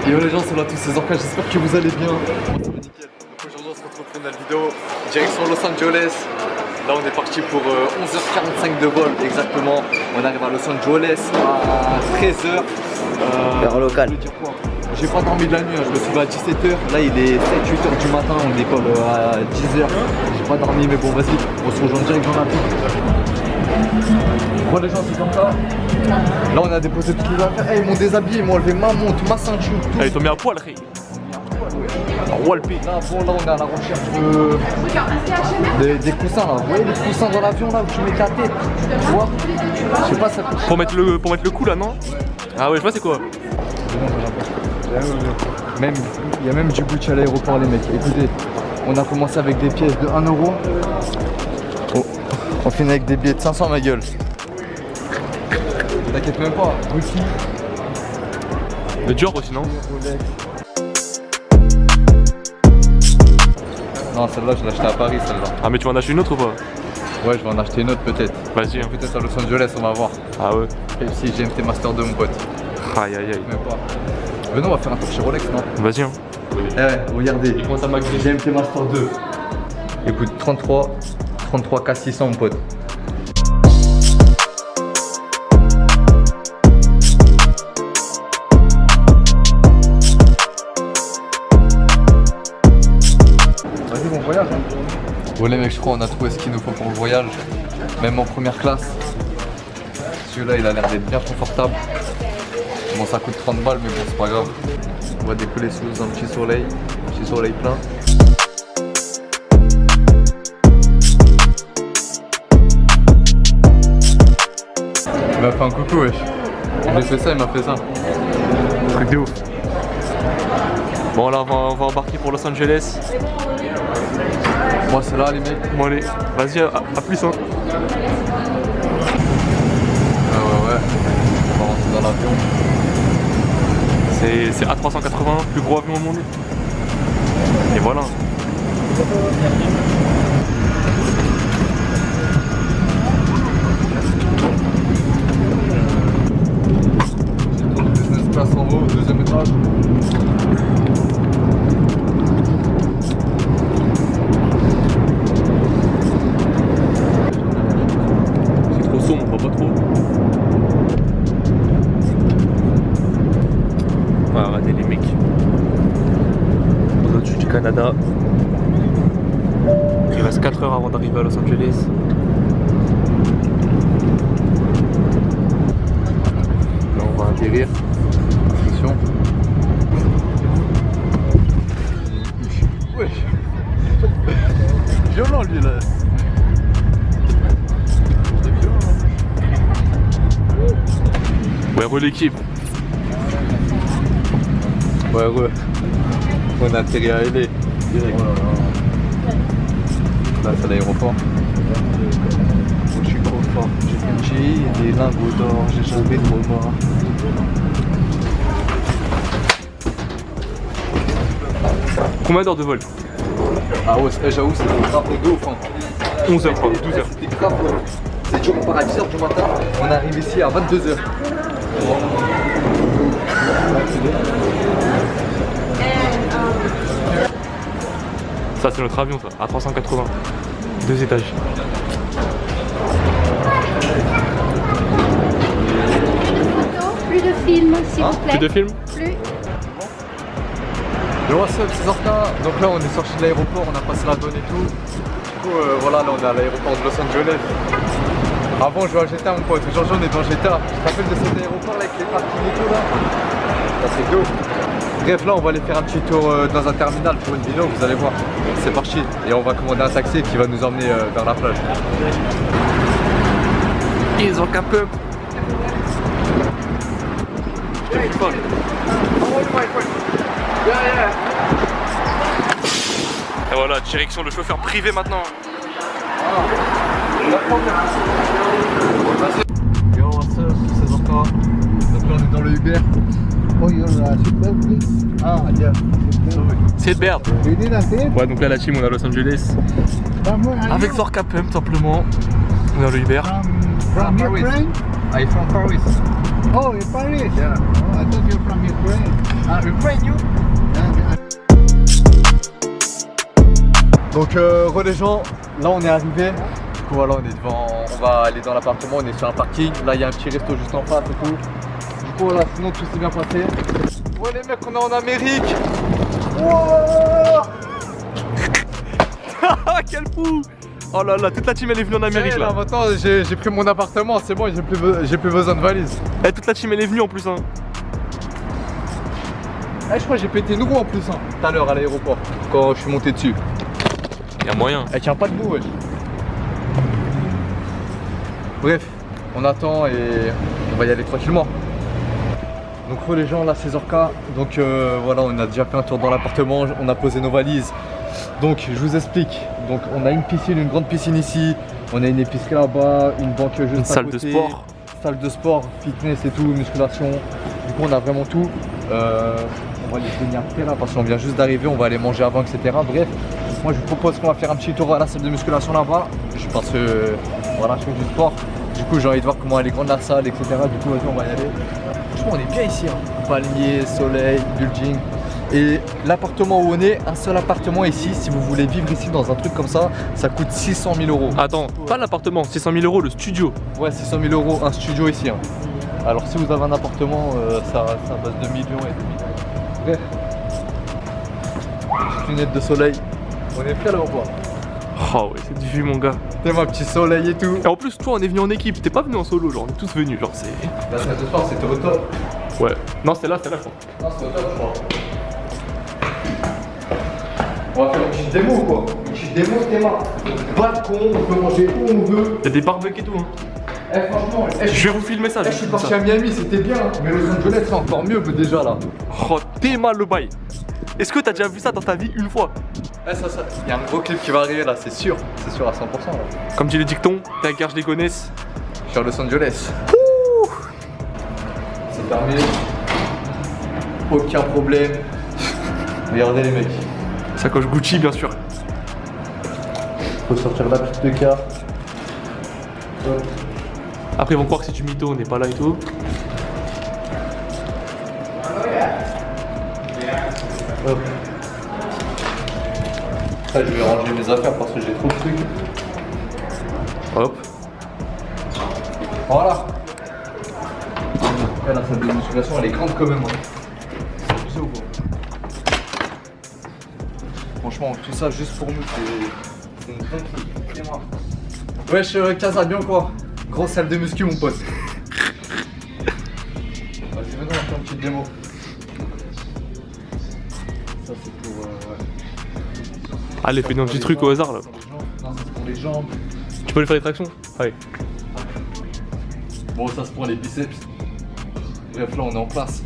Yo les gens, c'est là tous ces orcas, j'espère que vous allez bien. Moi ça va nickel. Donc aujourd'hui on se retrouve pour une nouvelle vidéo. Direction Los Angeles. Là on est parti pour 11h45 de vol exactement. On arrive à Los Angeles à 13h. Heure locale. J'ai pas dormi de la nuit, hein. Je me suis levé à 17h. Là il est 7-8h du matin, on décolle à 10h. J'ai pas dormi mais bon vas-y, on se rejoint direct dans la ville. Bon les gens c'est comme ça. Là on a déposé toutes les affaires. Ils m'ont déshabillé, ils m'ont enlevé ma montre, ma ceinture, tout. Ah, ils t'ont mis à poil, Ré. Là, bon, là on est à la recherche des coussins là. Vous voyez les coussins dans l'avion là où tu mets ta tête. Tu vois? Je sais pas ça. Pour mettre le coup là, non? Ah ouais, je vois c'est quoi. Même, il y a même du Gucci à l'aéroport les mecs. Écoutez, on a commencé avec des pièces de 1 euro. Oh, on finit avec des billets de 500 ma gueule. T'inquiète même pas, Gucci. Le Dior aussi, non? Non, celle-là je l'ai achetée à Paris celle-là. Ah mais tu vas en acheter une autre ou pas? Ouais, je vais en acheter une autre peut-être. Vas-y. Hein. Peut-être à Los Angeles, on va voir. Ah ouais. Pepsi, GMT Master 2 mon pote. Aïe aïe aïe. Même pas. Venons, on va faire un tour chez Rolex, non? Vas-y. Hein. Eh ouais, regardez. Il commence à max GMT Master 2. Écoute, 33K 600 mon pote. Vas-y, bon voyage. Hein. Bon les mecs, je crois on a trouvé ce qu'il nous faut pour le voyage. Même en première classe. Celui-là, il a l'air d'être bien confortable. Bon, ça coûte 30 balles, mais bon, c'est pas grave. On va décoller sous un petit soleil plein. Il m'a fait un coucou, wesh. J'ai fait ça, il m'a fait ça. Truc de ouf. Bon là on va embarquer pour Los Angeles. Moi c'est là les mecs. Bon allez, vas-y à plus hein. Ouais. On va rentrer dans l'avion. C'est A380, plus gros avion au monde. Et voilà. Business class en haut, deuxième étage. C'est trop sombre, on voit pas trop. On va rater les mecs. Au-dessus du Canada. Il reste 4 heures avant d'arriver à Los Angeles. Là on va atterrir. Attention. Wesh. Violent lui là. Ouais, re l'équipe. Ouais, on a atterri à LA. Direct. Oh là là. Là c'est l'aéroport. Je suis trop fort. J'ai des lingots d'or, j'ai jamais trop mort. Combien d'heures de vol? Ah ouais, j'avoue c'est grave de ouf hein. 11h, 12h. C'était grave. C'est dur, on part à 10h du matin, on arrive ici à 22h. Ça c'est notre avion ça, à 380. 2 étages. Plus de films, s'il vous plaît. Plus de films? Plus. Yo what's up, c'est Zorka. Donc là on est sorti de l'aéroport, on a passé la douane et tout. Du coup voilà, là on est à l'aéroport de Los Angeles. Avant je jouais à GTA mon pote, aujourd'hui on est dans GTA. Tu te rappelles de cet aéroport là avec les parkings et tout là? Ça c'est cool. Bref là on va aller faire un petit tour dans un terminal pour une vidéo, vous allez voir. C'est parti. Et on va commander un taxi qui va nous emmener vers la plage. Ils ont qu'un peu. Je te file pas. Et voilà, direction le chauffeur privé maintenant. Yo what's up, c'est Zorka. Donc là on est dans le Uber. Oh, your seatbelt, please. Ah, yeah. C'est Bert. You need a seat? Ouais, donc là la team on est à Los Angeles. From where are Avec you? Zorka Pump simplement. On est dans le Uber. From your Paris. friend? I'm from Paris. Oh, in Paris, yeah. Oh, I thought you're from Ukraine. Ukraine, you? Yeah, Donc les gens, là on est arrivé. Du coup voilà, on est devant, on va aller dans l'appartement, on est sur un parking. Là il y a un petit resto juste en face et tout. Du coup voilà, sinon tout s'est bien passé. Ouais les mecs, on est en Amérique. Wow. Quel fou! Oh là là, toute la team elle est venue en Amérique là. Maintenant j'ai pris mon appartement, c'est bon, j'ai plus besoin de valise. Eh, toute la team elle est venue en plus hein. Eh, je crois que j'ai pété une roue en plus hein, tout à l'heure à l'aéroport quand je suis monté dessus. Y'a moyen. Elle tient pas debout wesh. Bref, on attend et on va y aller tranquillement. Donc les gens là 16h15, donc voilà, on a déjà fait un tour dans l'appartement, on a posé nos valises. Donc je vous explique, donc on a une piscine, une grande piscine ici, on a une épicerie là-bas, une banque juste Une à salle de côté, sport. salle de sport, fitness et tout, musculation. Du coup on a vraiment tout. On va aller se venir après là parce qu'on vient juste d'arriver, on va aller manger avant, etc. Bref, moi je vous propose qu'on va faire un petit tour à la salle de musculation là-bas. Parce que voilà, je fais du sport. Du coup j'ai envie de voir comment elle est grande la salle, etc. Du coup vas-y, on va y aller. Franchement on est bien ici, hein. Palmier, soleil, building. Et l'appartement où on est, un seul appartement ici, si vous voulez vivre ici dans un truc comme ça, ça coûte 600 000 euros. Attends, pas l'appartement, 600 000 euros le studio. Ouais, 600 000 euros, un studio ici. Hein. Alors si vous avez un appartement, ça base de millions et de millions. Bref. Petite lunette de soleil. On est prêt là ou pas? Oh ouais, c'est du vu mon gars. T'es ma petit soleil et tout. Et en plus toi on est venu en équipe, t'es pas venu en solo, genre on est tous venus, genre c'est... La salle de sport c'était au top. Ouais. Non c'était là je crois. Non c'était au top je crois. On va faire une petite démo ou quoi? Une petite démo Théma. Balcon, on peut manger où on veut. Y'a des barbecues et tout hein. Eh franchement, Je vais vous filmer ça. je suis parti à Miami, c'était bien, hein. Mais Los Angeles c'est encore mieux déjà là. Oh t'es mal le bail. Est-ce que t'as déjà vu ça dans ta vie une fois? Eh ça, il y a un gros clip qui va arriver là, c'est sûr à 100% là. Comme dit le dicton, ta guerre je les connaisse. Je suis à Los Angeles. C'est fermé. Aucun problème. Regardez les mecs. Sacoche Gucci bien sûr. Faut sortir la petite carte. Hop. Après ils vont croire que c'est du mytho, on n'est pas là et tout. Hop. Après, je vais ranger mes affaires parce que j'ai trop de trucs. Hop. Voilà. Après, la salle de musculation elle est grande quand même. Hein. C'est abusé ou quoi? Franchement, tout ça juste pour nous, c'est une grande truc. C'est moi. Wesh, Casa, bien quoi? Grosse salle de muscu, mon pote. Vas-y, venons, on va faire une petite démo. Ça, c'est pour. Ouais. Allez, fais-nous un petit truc au hasard là. Non, ça c'est pour les jambes. Tu peux lui faire des tractions? Allez. Bon, ça c'est pour les biceps. Bref, là on est en place.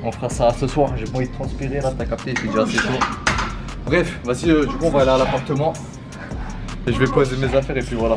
On fera ça ce soir. J'ai pas envie de transpirer là, t'as capté, il fait déjà assez chaud. Bref, vas-y, du coup on va aller à l'appartement. Et je vais poser mes affaires et puis voilà.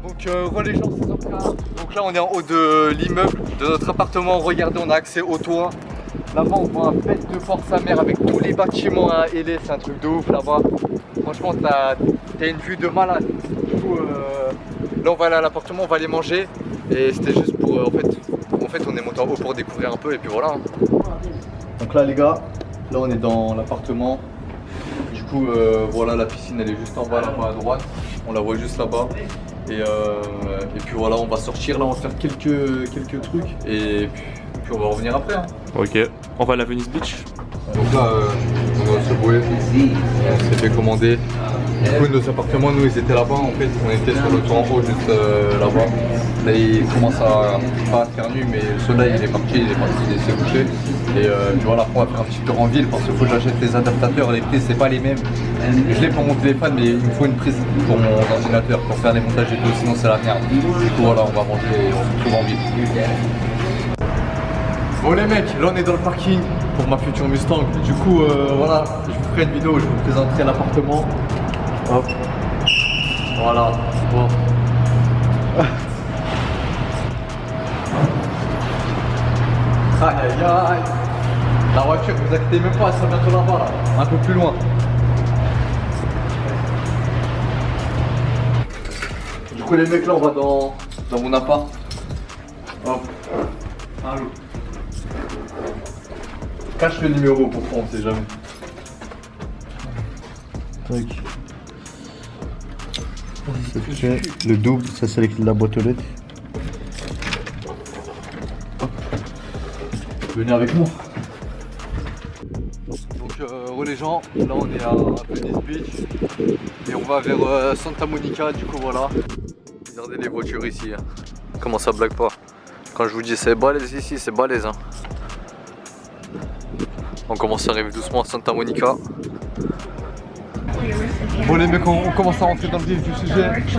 Donc les gens, c'est top là. Donc là on est en haut de l'immeuble de notre appartement. Regardez, on a accès au toit. Là-bas on voit un bête de force sa mère avec tous les bâtiments à Hélé, c'est un truc de ouf là-bas. Franchement t'as une vue de malade. Du coup là on va aller à l'appartement, on va aller manger. Et c'était juste pour en fait on est monté en haut pour découvrir un peu et puis voilà. Donc là les gars, là on est dans l'appartement. Du coup voilà, la piscine elle est juste en bas là-bas à droite. On la voit juste là-bas. Et puis voilà, on va sortir là, on va faire quelques trucs et puis on va revenir après. Hein. Ok, on va à la Venice Beach. Donc là on est au Subway, on s'est fait commander. Du coup nos appartements, nous ils étaient là-bas en fait, on était sur le toit en haut juste là-bas. Là il commence à pas faire nuit mais le soleil il est parti, il s'est couché. Et puis voilà, après on va faire un petit tour en ville parce qu'il faut que j'achète les adaptateurs, les prises c'est pas les mêmes. Je l'ai pour mon téléphone mais il me faut une prise pour mon ordinateur pour faire les montages et tout, sinon c'est la merde. Du coup voilà, on va manger et on se retrouve en ville. Bon les mecs, là on est dans le parking pour ma future Mustang. Du coup voilà, je vous ferai une vidéo où je vous présenterai l'appartement. Hop. Voilà. Bon. Aïe aïe aïe. La voiture, vous inquiétez même pas, elle sera bientôt là-bas là. Un peu plus loin. Du coup les mecs là on va dans mon appart. Hop. Allô. Cache le numéro pour toi, on sait jamais. Tac. C'est fait. Le double, ça sélectionne la boîte aux lettres. Venez avec moi. Donc les gens, là on est à Venice Beach et on va vers Santa Monica, du coup voilà. Regardez les voitures ici, hein. Comment ça blague pas. Quand je vous dis c'est balèze ici, c'est balèze hein. On commence à arriver doucement à Santa Monica. Bon les mecs, on commence à rentrer dans le vif du sujet. Tu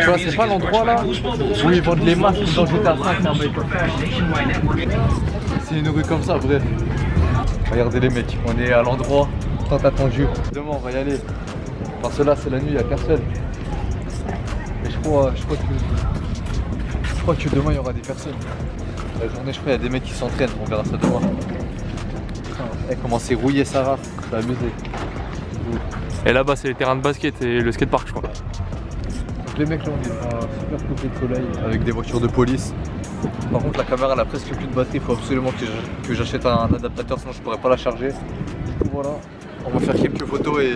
vois, c'est pas l'endroit là où ils vendent les masques dans GTA 5 hein, mec. C'est une rue comme ça, bref. Regardez les mecs, on est à l'endroit tant attendu. Demain on va y aller. Parce que là c'est la nuit, il n'y a personne. Et je crois que demain il y aura des personnes. La journée je crois il y a des mecs qui s'entraînent, on verra ça demain. Putain, comment c'est rouillé Sarah, je suis amusé. Et là-bas, c'est les terrains de basket et le skatepark, je crois. Donc les mecs là on est à un super coucher de soleil avec des voitures de police. Par contre la caméra elle a presque plus de batterie, il faut absolument que j'achète un adaptateur sinon je pourrais pas la charger. Du coup voilà, on va faire quelques photos et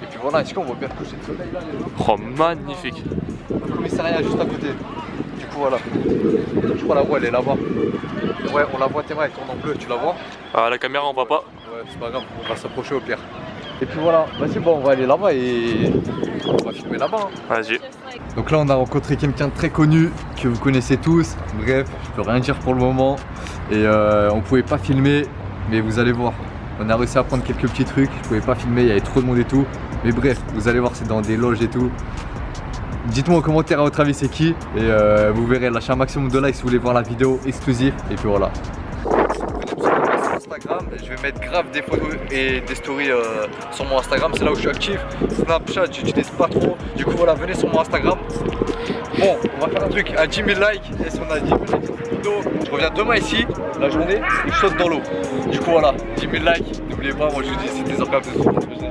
puis voilà, est-ce qu'on voit bien le coucher de soleil là les gens? Oh, magnifique. Le commissariat juste à côté. Du coup voilà. Je crois la voie elle est là-bas. Ouais on la voit, tes mains elle tourne en bleu, tu la vois? Ah, la caméra, on voit pas. Ouais c'est pas grave, on va s'approcher au pire. Et puis voilà, vas-y bon on va aller là-bas et on va filmer là-bas hein. Vas-y. Donc là on a rencontré quelqu'un de très connu que vous connaissez tous. Bref, je peux rien dire pour le moment. Et on pouvait pas filmer, mais vous allez voir. On a réussi à prendre quelques petits trucs. Je pouvais pas filmer, il y avait trop de monde et tout. Mais bref, vous allez voir, c'est dans des loges et tout. Dites-moi en commentaire à votre avis c'est qui. Et vous verrez, lâchez un maximum de likes si vous voulez voir la vidéo exclusive. Et puis voilà. Instagram, je vais mettre grave des photos et des stories sur mon Instagram, c'est là où je suis actif. Snapchat, j'utilise pas trop. Du coup voilà, venez sur mon Instagram. Bon, on va faire un truc à 10 000 likes. Et si on a 10 000 likes sur cette vidéo, je reviens demain ici, la journée, et je saute dans l'eau. Du coup voilà, 10 000 likes. N'oubliez pas, moi je vous dis, c'est des organes de